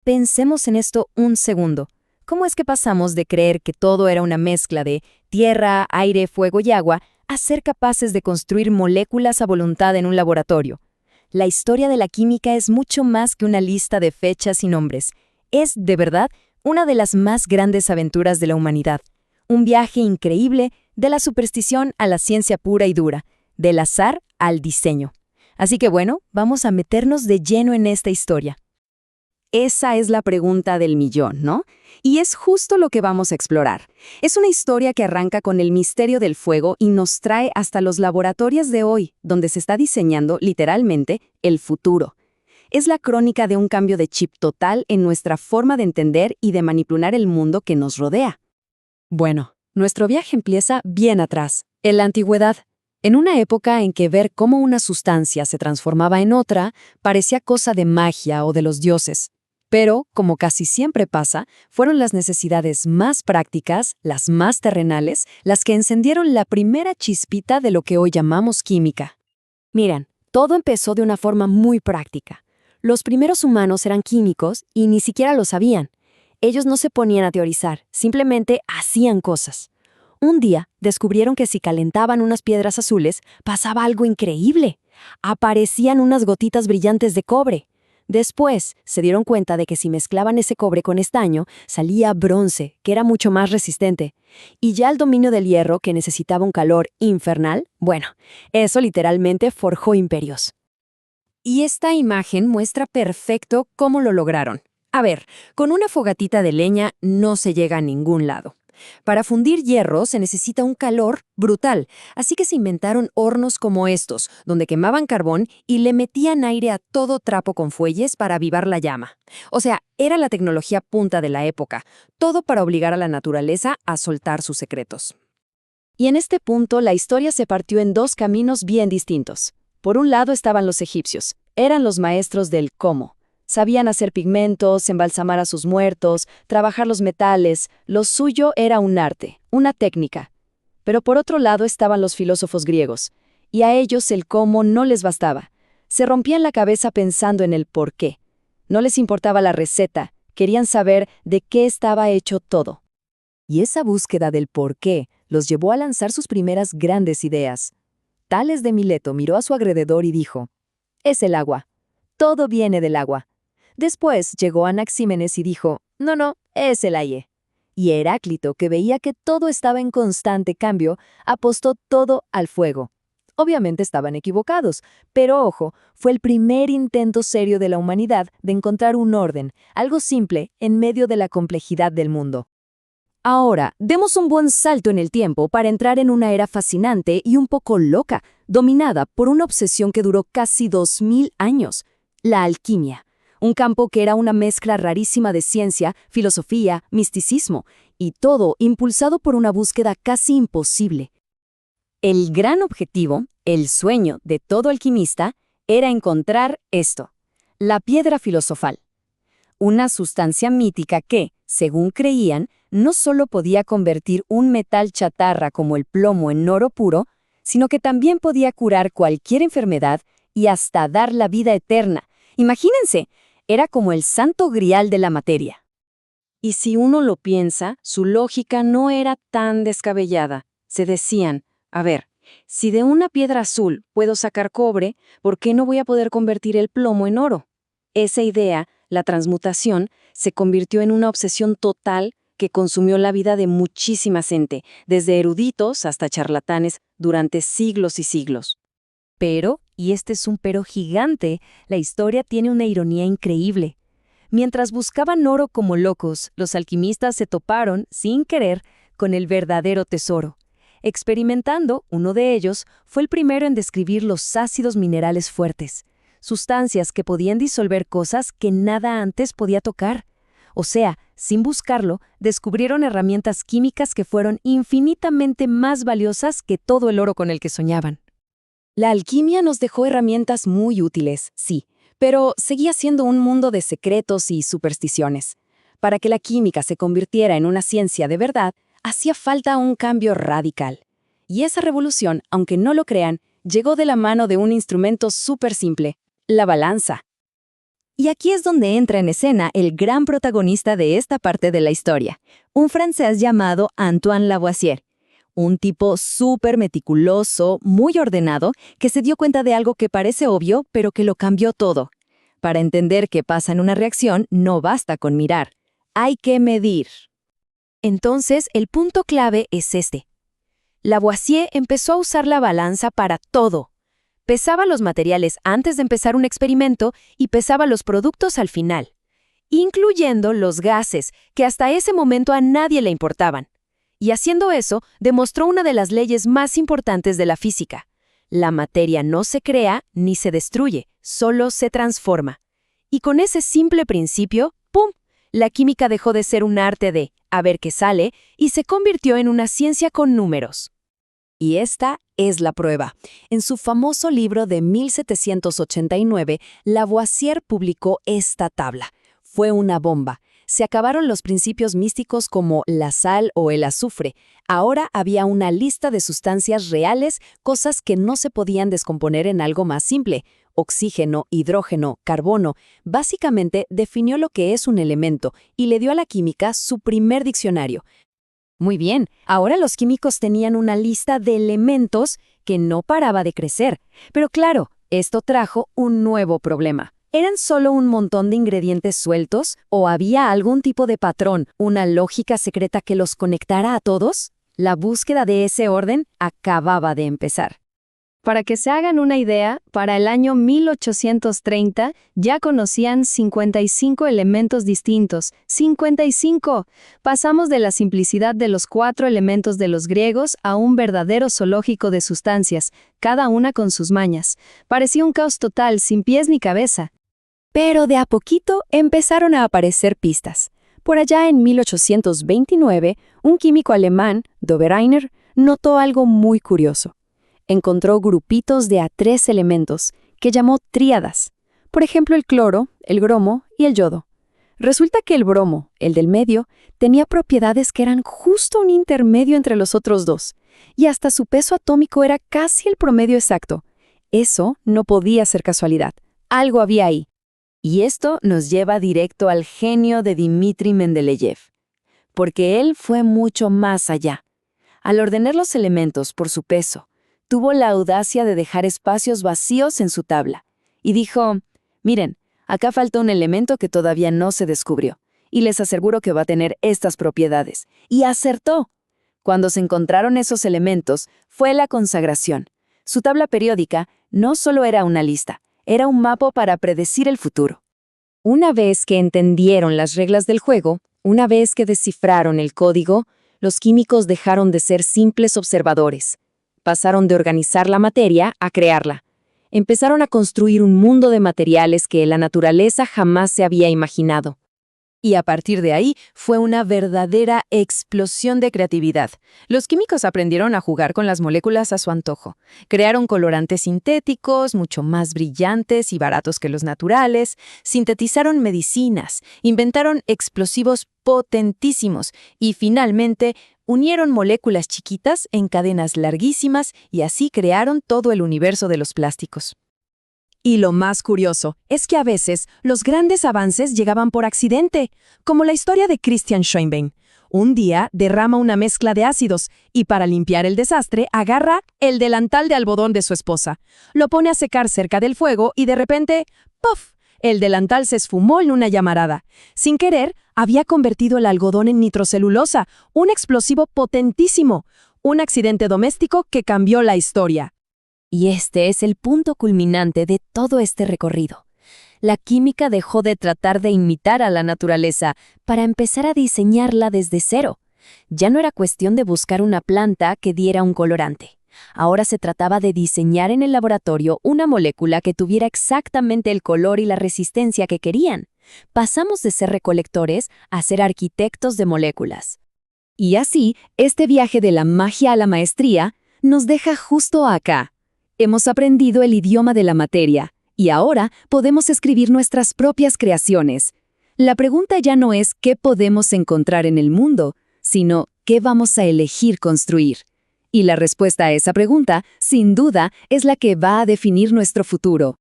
Pensemos en esto un segundo. ¿Cómo es que pasamos de creer que todo era una mezcla de tierra, aire, fuego y agua a ser capaces de construir moléculas a voluntad en un laboratorio? La historia de la química es mucho más que una lista de fechas y nombres. Es, de verdad, una de las más grandes aventuras de la humanidad. Un viaje increíble de la superstición a la ciencia pura y dura, del azar al diseño. Así que bueno, vamos a meternos de lleno en esta historia. Esa es la pregunta del millón, ¿no? Y es justo lo que vamos a explorar. Es una historia que arranca con el misterio del fuego y nos trae hasta los laboratorios de hoy, donde se está diseñando, literalmente, el futuro. Es la crónica de un cambio de chip total en nuestra forma de entender y de manipular el mundo que nos rodea. Bueno, nuestro viaje empieza bien atrás, en la antigüedad, en una época en que ver cómo una sustancia se transformaba en otra parecía cosa de magia o de los dioses. Pero, como casi siempre pasa, fueron las necesidades más prácticas, las más terrenales, las que encendieron la primera chispita de lo que hoy llamamos química. Miren, todo empezó de una forma muy práctica. Los primeros humanos eran químicos y ni siquiera lo sabían. Ellos no se ponían a teorizar, simplemente hacían cosas. Un día descubrieron que si calentaban unas piedras azules, pasaba algo increíble. Aparecían unas gotitas brillantes de cobre. Después se dieron cuenta de que si mezclaban ese cobre con estaño, salía bronce, que era mucho más resistente. Y ya el dominio del hierro, que necesitaba un calor infernal, bueno, eso literalmente forjó imperios. Y esta imagen muestra perfecto cómo lo lograron. A ver, con una fogatita de leña no se llega a ningún lado. Para fundir hierro se necesita un calor brutal, así que se inventaron hornos como estos, donde quemaban carbón y le metían aire a todo trapo con fuelles para avivar la llama. O sea, era la tecnología punta de la época, todo para obligar a la naturaleza a soltar sus secretos. Y en este punto la historia se partió en dos caminos bien distintos. Por un lado estaban los egipcios, eran los maestros del cómo. Sabían hacer pigmentos, embalsamar a sus muertos, trabajar los metales. Lo suyo era un arte, una técnica. Pero por otro lado estaban los filósofos griegos, y a ellos el cómo no les bastaba. Se rompían la cabeza pensando en el por qué. No les importaba la receta, querían saber de qué estaba hecho todo. Y esa búsqueda del por qué los llevó a lanzar sus primeras grandes ideas. Tales de Mileto miró a su alrededor y dijo: «Es el agua. Todo viene del agua». Después llegó Anaxímenes y dijo: «No, es el aire». Y Heráclito, que veía que todo estaba en constante cambio, apostó todo al fuego. Obviamente estaban equivocados, pero ojo, fue el primer intento serio de la humanidad de encontrar un orden, algo simple, en medio de la complejidad del mundo. Ahora, demos un buen salto en el tiempo para entrar en una era fascinante y un poco loca, dominada por una obsesión que duró casi 2000 años, la alquimia. Un campo que era una mezcla rarísima de ciencia, filosofía, misticismo, y todo impulsado por una búsqueda casi imposible. El gran objetivo, el sueño de todo alquimista, era encontrar esto: la piedra filosofal. Una sustancia mítica que, según creían, no solo podía convertir un metal chatarra como el plomo en oro puro, sino que también podía curar cualquier enfermedad y hasta dar la vida eterna. Imagínense, era como el santo grial de la materia. Y si uno lo piensa, su lógica no era tan descabellada. Se decían: a ver, si de una piedra azul puedo sacar cobre, ¿por qué no voy a poder convertir el plomo en oro? Esa idea, la transmutación, se convirtió en una obsesión total que consumió la vida de muchísima gente, desde eruditos hasta charlatanes, durante siglos y siglos. Pero, y este es un pero gigante, la historia tiene una ironía increíble. Mientras buscaban oro como locos, los alquimistas se toparon, sin querer, con el verdadero tesoro. Experimentando, uno de ellos fue el primero en describir los ácidos minerales fuertes, sustancias que podían disolver cosas que nada antes podía tocar. O sea, sin buscarlo, descubrieron herramientas químicas que fueron infinitamente más valiosas que todo el oro con el que soñaban. La alquimia nos dejó herramientas muy útiles, sí, pero seguía siendo un mundo de secretos y supersticiones. Para que la química se convirtiera en una ciencia de verdad, hacía falta un cambio radical. Y esa revolución, aunque no lo crean, llegó de la mano de un instrumento súper simple: la balanza. Y aquí es donde entra en escena el gran protagonista de esta parte de la historia, un francés llamado Antoine Lavoisier, un tipo súper meticuloso, muy ordenado, que se dio cuenta de algo que parece obvio, pero que lo cambió todo. Para entender qué pasa en una reacción, no basta con mirar, hay que medir. Entonces, el punto clave es este. Lavoisier empezó a usar la balanza para todo. Pesaba los materiales antes de empezar un experimento y pesaba los productos al final, incluyendo los gases, que hasta ese momento a nadie le importaban. Y haciendo eso, demostró una de las leyes más importantes de la física. La materia no se crea ni se destruye, solo se transforma. Y con ese simple principio, ¡pum!, la química dejó de ser un arte de a ver qué sale y se convirtió en una ciencia con números. Y esta es la prueba. En su famoso libro de 1789, Lavoisier publicó esta tabla. Fue una bomba. Se acabaron los principios místicos como la sal o el azufre. Ahora había una lista de sustancias reales, cosas que no se podían descomponer en algo más simple. Oxígeno, hidrógeno, carbono. Básicamente definió lo que es un elemento y le dio a la química su primer diccionario. Muy bien, ahora los químicos tenían una lista de elementos que no paraba de crecer. Pero claro, esto trajo un nuevo problema. ¿Eran solo un montón de ingredientes sueltos o había algún tipo de patrón, una lógica secreta que los conectara a todos? La búsqueda de ese orden acababa de empezar. Para que se hagan una idea, para el año 1830 ya conocían 55 elementos distintos. ¡55! Pasamos de la simplicidad de los 4 elementos de los griegos a un verdadero zoológico de sustancias, cada una con sus mañas. Parecía un caos total, sin pies ni cabeza. Pero de a poquito empezaron a aparecer pistas. Por allá en 1829, un químico alemán, Dobereiner, notó algo muy curioso. Encontró grupitos de a 3 elementos, que llamó tríadas. Por ejemplo, el cloro, el bromo y el yodo. Resulta que el bromo, el del medio, tenía propiedades que eran justo un intermedio entre los otros dos, y hasta su peso atómico era casi el promedio exacto. Eso no podía ser casualidad. Algo había ahí. Y esto nos lleva directo al genio de Dmitri Mendeleev, porque él fue mucho más allá. Al ordenar los elementos por su peso, tuvo la audacia de dejar espacios vacíos en su tabla, y dijo, miren, acá falta un elemento que todavía no se descubrió, y les aseguro que va a tener estas propiedades. Y acertó. Cuando se encontraron esos elementos, fue la consagración. Su tabla periódica no solo era una lista, era un mapa para predecir el futuro. Una vez que entendieron las reglas del juego, una vez que descifraron el código, los químicos dejaron de ser simples observadores. Pasaron de organizar la materia a crearla. Empezaron a construir un mundo de materiales que la naturaleza jamás se había imaginado. Y a partir de ahí fue una verdadera explosión de creatividad. Los químicos aprendieron a jugar con las moléculas a su antojo. Crearon colorantes sintéticos, mucho más brillantes y baratos que los naturales, sintetizaron medicinas, inventaron explosivos potentísimos y finalmente unieron moléculas chiquitas en cadenas larguísimas y así crearon todo el universo de los plásticos. Y lo más curioso es que a veces los grandes avances llegaban por accidente, como la historia de Christian Schoenbein. Un día derrama una mezcla de ácidos y para limpiar el desastre agarra el delantal de algodón de su esposa. Lo pone a secar cerca del fuego y de repente, ¡puf!, el delantal se esfumó en una llamarada. Sin querer, había convertido el algodón en nitrocelulosa, un explosivo potentísimo, un accidente doméstico que cambió la historia. Y este es el punto culminante de todo este recorrido. La química dejó de tratar de imitar a la naturaleza para empezar a diseñarla desde cero. Ya no era cuestión de buscar una planta que diera un colorante. Ahora se trataba de diseñar en el laboratorio una molécula que tuviera exactamente el color y la resistencia que querían. Pasamos de ser recolectores a ser arquitectos de moléculas. Y así, este viaje de la magia a la maestría nos deja justo acá. Hemos aprendido el idioma de la materia y ahora podemos escribir nuestras propias creaciones. La pregunta ya no es qué podemos encontrar en el mundo, sino qué vamos a elegir construir. Y la respuesta a esa pregunta, sin duda, es la que va a definir nuestro futuro.